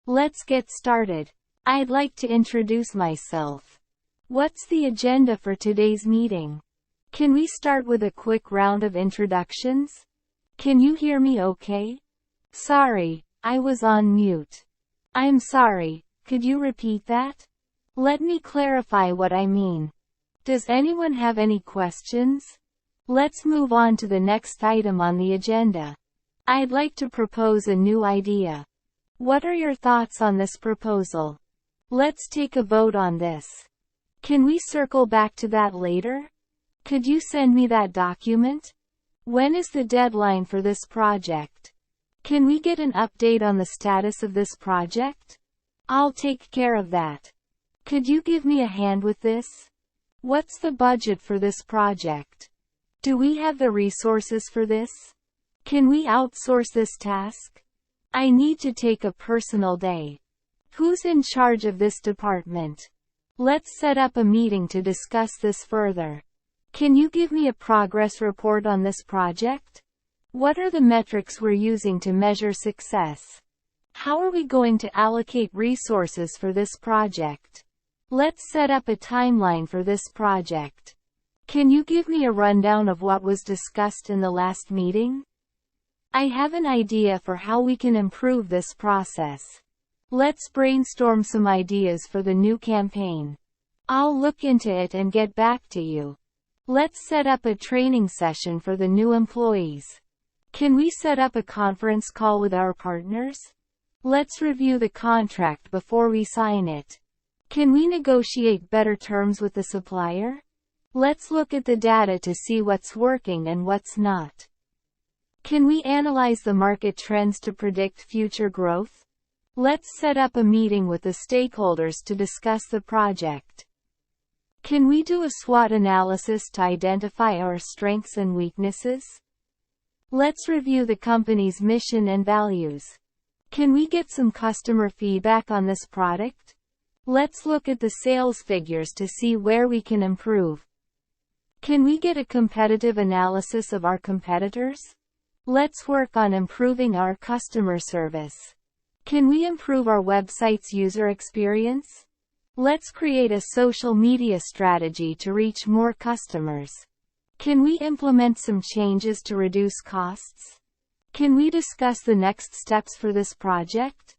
Let's get started. I'd like to introduce myself. What's the agenda for today's meeting? Can we start with a quick round of introductions? Can you hear me okay? Sorry, I was on mute. I'm sorry, could you repeat that? Let me clarify what I mean. Does anyone have any questions? Let's move on to the next item on the agenda. I'd like to propose a new idea. What are your thoughts on this proposal? Let's take a vote on this. Can we circle back to that later? Could you send me that document? When is the deadline for this project? Can we get an update on the status of this project? I'll take care of that. Could you give me a hand with this? What's the budget for this project? Do we have the resources for this? Can we outsource this task? I need to take a personal day. Who's in charge of this department? Let's set up a meeting to discuss this further. Can you give me a progress report on this project? What are the metrics we're using to measure success? How are we going to allocate resources for this project? Let's set up a timeline for this project. Can you give me a rundown of what was discussed in the last meeting? I have an idea for how we can improve this process. Let's brainstorm some ideas for the new campaign. I'll look into it and get back to you. Let's set up a training session for the new employees. Can we set up a conference call with our partners? Let's review the contract before we sign it. Can we negotiate better terms with the supplier? Let's look at the data to see what's working and what's not. Can we analyze the market trends to predict future growth? Let's set up a meeting with the stakeholders to discuss the project. Can we do a SWOT analysis to identify our strengths and weaknesses? Let's review the company's mission and values. Can we get some customer feedback on this product? Let's look at the sales figures to see where we can improve. Can we get a competitive analysis of our competitors? Let's work on improving our customer service. Can we improve our website's user experience? Let's create a social media strategy to reach more customers. Can we implement some changes to reduce costs? Can we discuss the next steps for this project?